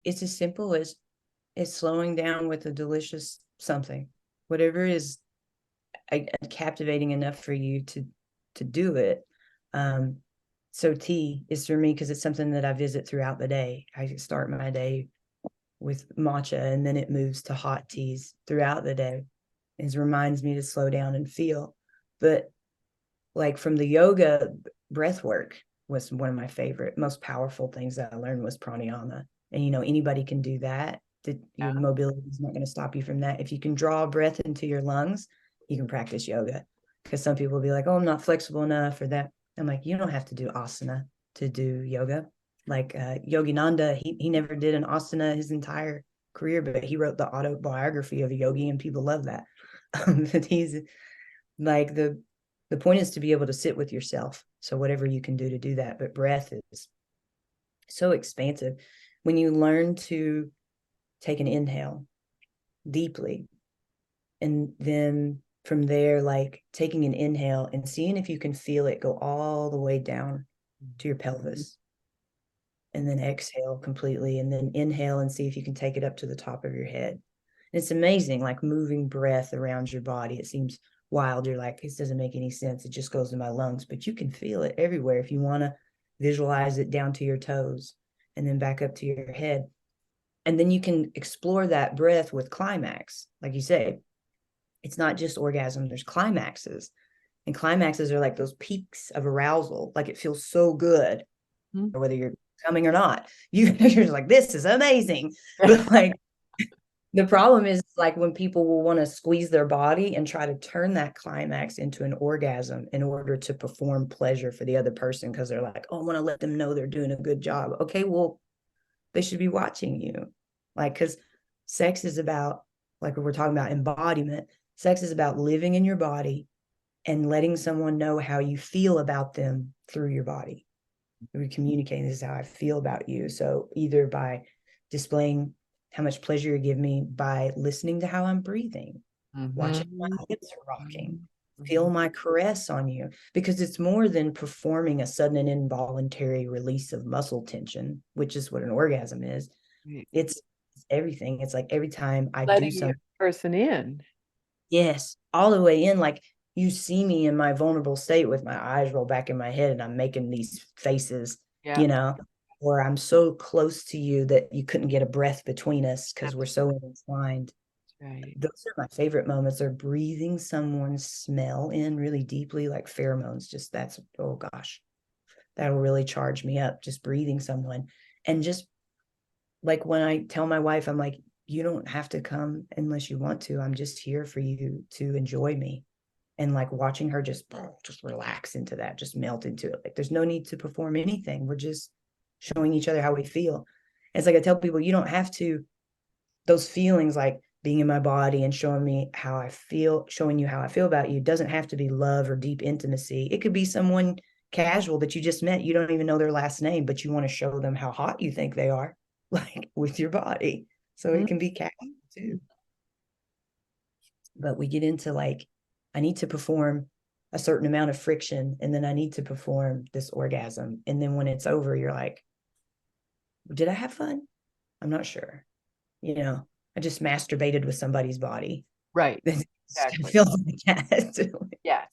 it's as simple as slowing down with a delicious something, whatever is captivating enough for you to do it. So tea is for me because it's something that I visit throughout the day. I start my day with matcha, and then it moves to hot teas throughout the day. It reminds me to slow down and feel. But like from the yoga, breath work was one of my favorite, most powerful things that I learned was pranayama. And anybody can do that. Your mobility is not going to stop you from that. If you can draw breath into your lungs, you can practice yoga. Because some people will be like, oh, I'm not flexible enough or that. I'm like, you don't have to do asana to do yoga. Like Yoginanda, he never did an asana his entire career, but he wrote the autobiography of a yogi, and people love that. But he's like the point is to be able to sit with yourself. So whatever you can do to do that, but breath is so expansive. When you learn to take an inhale deeply, and then from there, like taking an inhale and seeing if you can feel it go all the way down to your pelvis, and then exhale completely, and then inhale and see if you can take it up to the top of your head. And it's amazing, like moving breath around your body. It seems wild. You're like, this doesn't make any sense. It just goes to my lungs, but you can feel it everywhere if you want to visualize it down to your toes and then back up to your head. And then you can explore that breath with climax. Like you say, it's not just orgasm, there's climaxes. And climaxes are like those peaks of arousal. Like it feels so good, or whether you're coming or not. You're just like, this is amazing. But like the problem is like when people will want to squeeze their body and try to turn that climax into an orgasm in order to perform pleasure for the other person, because they're like, oh, I want to let them know they're doing a good job. Okay, well, they should be watching you. Like, because sex is about, like we're talking about embodiment, sex is about living in your body and letting someone know how you feel about them through your body. We're communicating, this is how I feel about you. So either by displaying how much pleasure you give me by listening to how I'm breathing, watching my hips rocking, feel my caress on you, because it's more than performing a sudden and involuntary release of muscle tension, which is what an orgasm is. Right. It's everything. It's like every time I do Letting the something, person in. yes, all the way in, like you see me in my vulnerable state with my eyes rolled back in my head and I'm making these faces, Yeah. you know, or I'm so close to you that you couldn't get a breath between us because we're so entwined. Right. Those are my favorite moments, are breathing someone's smell in really deeply, like pheromones. Just that's, oh gosh, that'll really charge me up, just breathing someone. And just like when I tell my wife, I'm like, you don't have to come unless you want to. I'm just here for you to enjoy me. And like watching her just relax into that, just melt into it. Like there's no need to perform anything. We're just showing each other how we feel. It's like I tell people, you don't have to, those feelings like being in my body and showing me how I feel, showing you how I feel about you, doesn't have to be love or deep intimacy. It could be someone casual that you just met. You don't even know their last name, but you want to show them how hot you think they are, like with your body. So it can be casual too. But we get into like, I need to perform a certain amount of friction, and then I need to perform this orgasm. And then when it's over, you're like, did I have fun? I'm not sure. I just masturbated with somebody's body. Right. It Exactly. feels like that. Yes.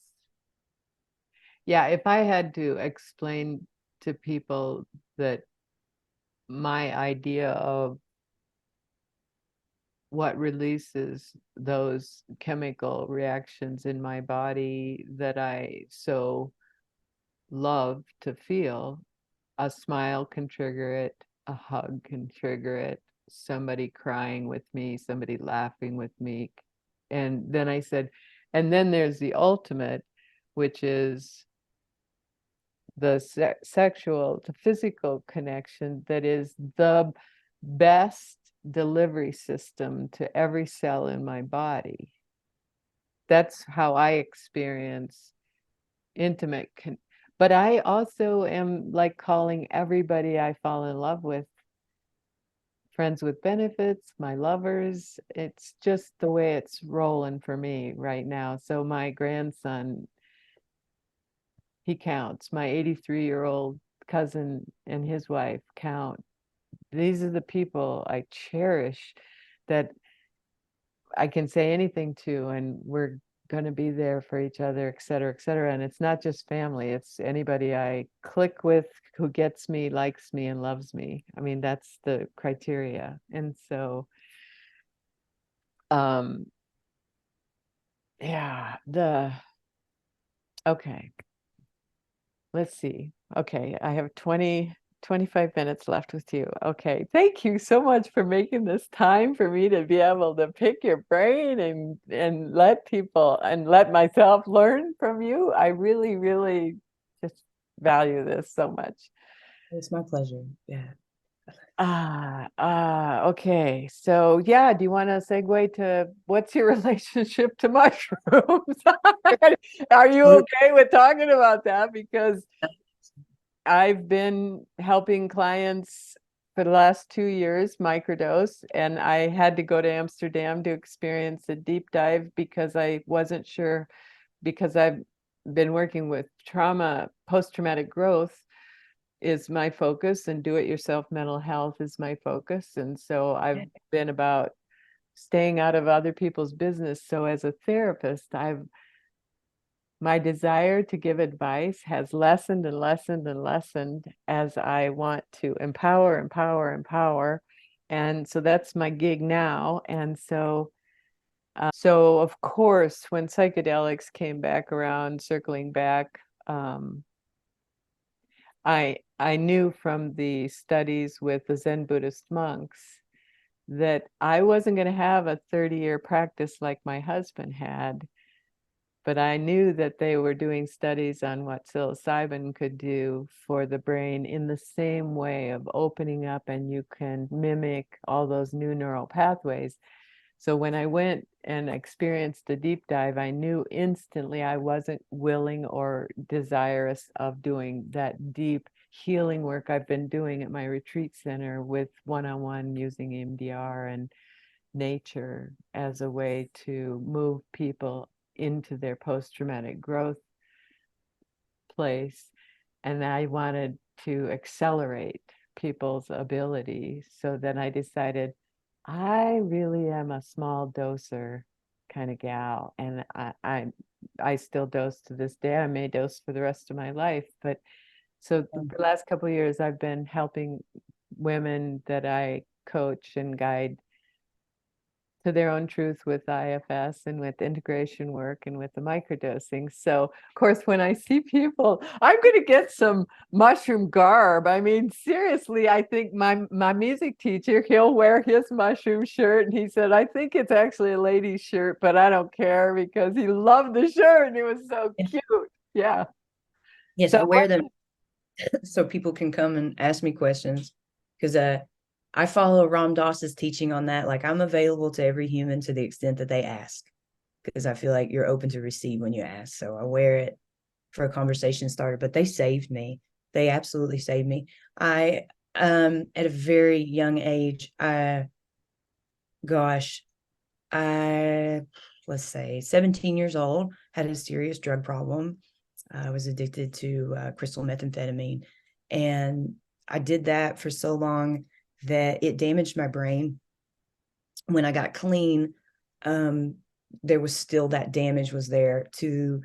Yeah. If I had to explain to people that my idea of what releases those chemical reactions in my body that I so love to feel, a smile can trigger it, a hug can trigger it, somebody crying with me, somebody laughing with me. And then I said, and then there's the ultimate, which is the sexual, the physical connection that is the best delivery system to every cell in my body. That's how I experience intimate but I also am like calling everybody I fall in love with friends with benefits, my lovers. It's just the way it's rolling for me right now. So my grandson, he counts. My 83-year-old cousin and his wife count. these are the people I cherish, that I can say anything to, and we're going to be there for each other, et cetera, et cetera. And it's not just family, it's anybody I click with who gets me, likes me, and loves me. I mean, that's the criteria. And so, yeah, okay, let's see. Okay, I have 25 minutes left with you. Okay, thank you so much for making this time for me to be able to pick your brain and let people and let myself learn from you. I really, really just value this so much. It's my pleasure. Yeah. Okay. So yeah, do you want to segue to what's your relationship to mushrooms? Are you okay with talking about that? Because I've been helping clients for the last 2 years microdose, and I had to go to Amsterdam to experience a deep dive because I wasn't sure, because I've been working with trauma, post-traumatic growth is my focus, and do-it-yourself mental health is my focus. And so I've been about staying out of other people's business. So as a therapist, my desire to give advice has lessened and lessened and lessened as I want to empower, empower, empower. And so that's my gig now. And so, so of course, when psychedelics came back around, circling back, I knew from the studies with the Zen Buddhist monks that I wasn't going to have a 30-year practice like my husband had. But I knew that they were doing studies on what psilocybin could do for the brain in the same way of opening up, and you can mimic all those new neural pathways. So when I went and experienced a deep dive, I knew instantly I wasn't willing or desirous of doing that deep healing work I've been doing at my retreat center with one-on-one using EMDR and nature as a way to move people into their post-traumatic growth place. And I wanted to accelerate people's ability. So then I decided I really am a small doser kind of gal. And I still dose to this day. I may dose for the rest of my life. But so the last couple of years, I've been helping women that I coach and guide to their own truth with IFS and with integration work and with the microdosing. So, of course, when I see people, I'm going to get some mushroom garb. I mean, seriously, I think my music teacher, he'll wear his mushroom shirt. And he said, I think it's actually a lady's shirt, but I don't care, because he loved the shirt and it was so cute. Yeah. Yes, So I wear them so people can come and ask me questions, because I follow Ram Dass's teaching on that. Like, I'm available to every human to the extent that they ask, because I feel like you're open to receive when you ask. So I wear it for a conversation starter, but they saved me. They absolutely saved me. I at a very young age, gosh, I let's say 17 years old, had a serious drug problem. I was addicted to crystal methamphetamine, and I did that for so long that it damaged my brain. When I got clean, there was still that damage was there to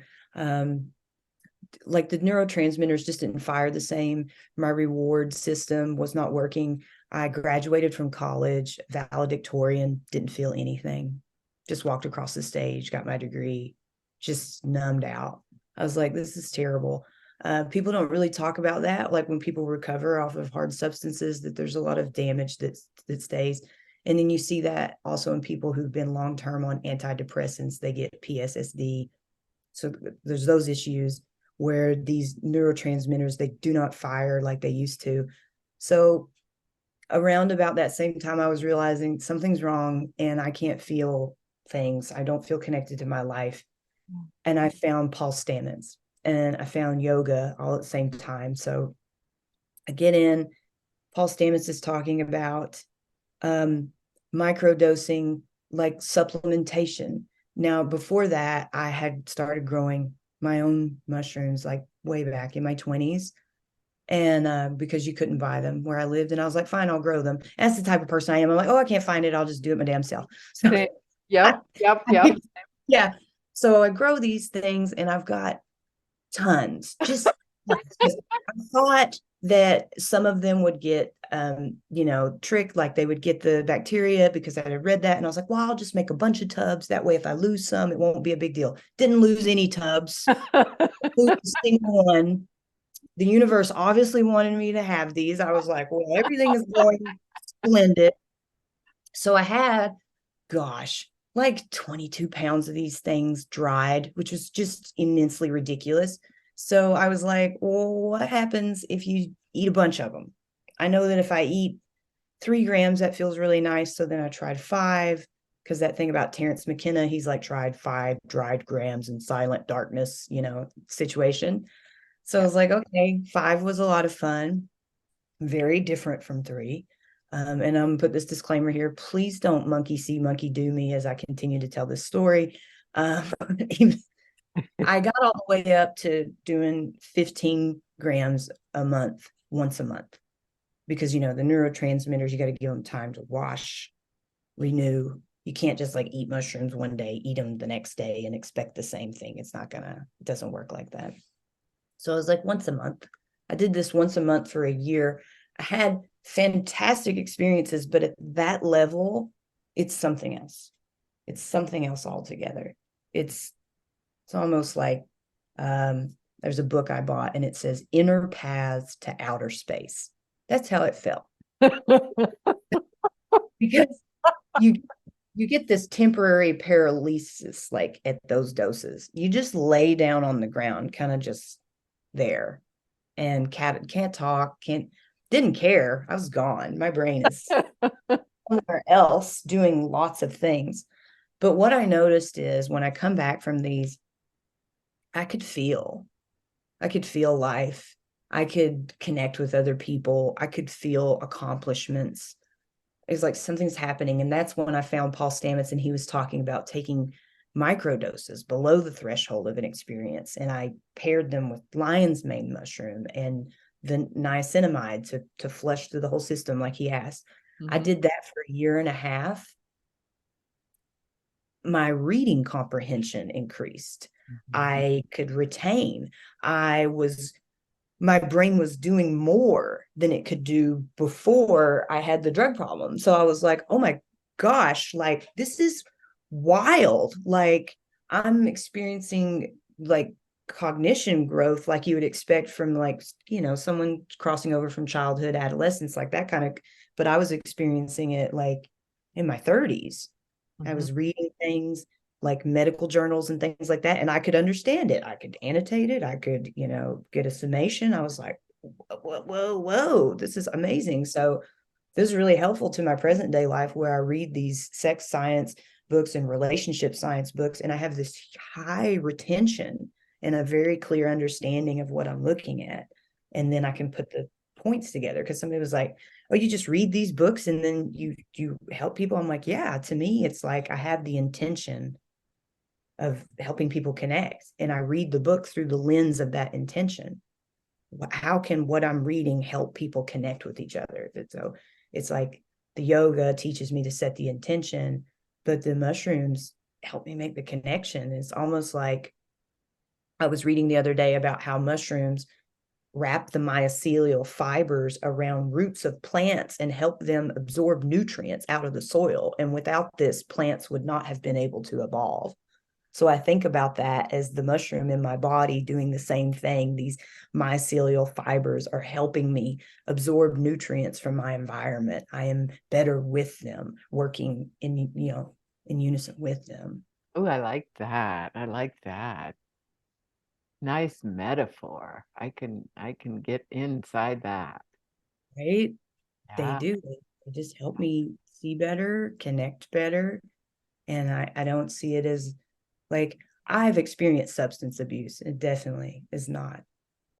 like the neurotransmitters just didn't fire the same. My reward system was not working. I graduated from college, valedictorian, didn't feel anything. Just walked across the stage, got my degree, just numbed out. I was like, this is terrible. People don't really talk about that. Like when people recover off of hard substances, that there's a lot of damage that stays. And then you see that also in people who've been long-term on antidepressants, they get PSSD. So there's those issues where these neurotransmitters, they do not fire like they used to. So around about that same time, I was realizing something's wrong and I can't feel things. I don't feel connected to my life. And I found Paul Stamets and I found yoga all at the same time. So I get in, Paul Stamets is talking about microdosing, like supplementation. Now, before that, I had started growing my own mushrooms like way back in my 20s. And because you couldn't buy them where I lived, and I was like, fine, I'll grow them. That's the type of person I am. I'm like, oh, I can't find it, I'll just do it my damn self. So Yep, yep, yep. yeah, so I grow these things, and I've got tons. Just I thought that some of them would get tricked, like they would get the bacteria, because I had read that, and I was like, well, I'll just make a bunch of tubs, that way if I lose some it won't be a big deal. Didn't lose any tubs, lose a single one. The universe obviously wanted me to have these. I was like, well, everything is going splendid. So I had, gosh, like 22 pounds of these things dried, which was just immensely ridiculous. So I was like, well, what happens if you eat a bunch of them? I know that if I eat 3 grams, that feels really nice. So then I tried 5, because that thing about Terrence McKenna, he's like tried 5 dried grams in silent darkness, situation. So I Yeah. was like, okay, 5 was a lot of fun, very different from 3. And I'm gonna put this disclaimer here. Please don't monkey see, monkey do me as I continue to tell this story. Um, I got all the way up to doing 15 grams a month, once a month, because, the neurotransmitters, you got to give them time to wash, renew. You can't just like eat mushrooms one day, eat them the next day, and expect the same thing. It doesn't work like that. So I was like, once a month. I did this once a month for a year. I had fantastic experiences, but at that level, it's something else. It's something else altogether. It's it's almost like there's a book I bought, and it says Inner Paths to Outer Space. That's how it felt. Because you you get this temporary paralysis, like at those doses. You just lay down on the ground, kind of just there, and can't talk, didn't care. I was gone. My brain is somewhere else doing lots of things. But what I noticed is when I come back from these, I could feel. I could feel life. I could connect with other people. I could feel accomplishments. It's like something's happening. And that's when I found Paul Stamets, and he was talking about taking micro doses below the threshold of an experience. And I paired them with lion's mane mushroom and the niacinamide to flush through the whole system, like he asked. I Mhm. did that for a year and a half. My reading comprehension increased. Mhm. I could retain. I was My brain was doing more than it could do before I had the drug problem. So I was like, oh my gosh, like this is wild. Like I'm experiencing like cognition growth like you would expect from like, someone crossing over from childhood, adolescence, like that kind of, but I was experiencing it like in my 30s. I Mhm. was reading things like medical journals and things like that, and I could understand it. I could annotate it. I could, get a summation. I was like, whoa, whoa, whoa, this is amazing. So this is really helpful to my present day life, where I read these sex science books and relationship science books, and I have this high retention and a very clear understanding of what I'm looking at. And then I can put the points together, because somebody was like, oh, you just read these books and then you help people. I'm like, yeah, to me it's like I have the intention of helping people connect, and I read the book through the lens of that intention. How can what I'm reading help people connect with each other? So it's like the yoga teaches me to set the intention, but the mushrooms help me make the connection. It's almost like I was reading the other day about how mushrooms wrap the mycelial fibers around roots of plants and help them absorb nutrients out of the soil. And without this, plants would not have been able to evolve. So I think about that as the mushroom in my body doing the same thing. These mycelial fibers are helping me absorb nutrients from my environment. I am better with them, working in unison with them. Oh, I like that. I like that. Nice metaphor. I can get inside that. Right? They Yeah. do. They just help me see better, connect better. And I don't see it as like I've experienced substance abuse. It definitely is not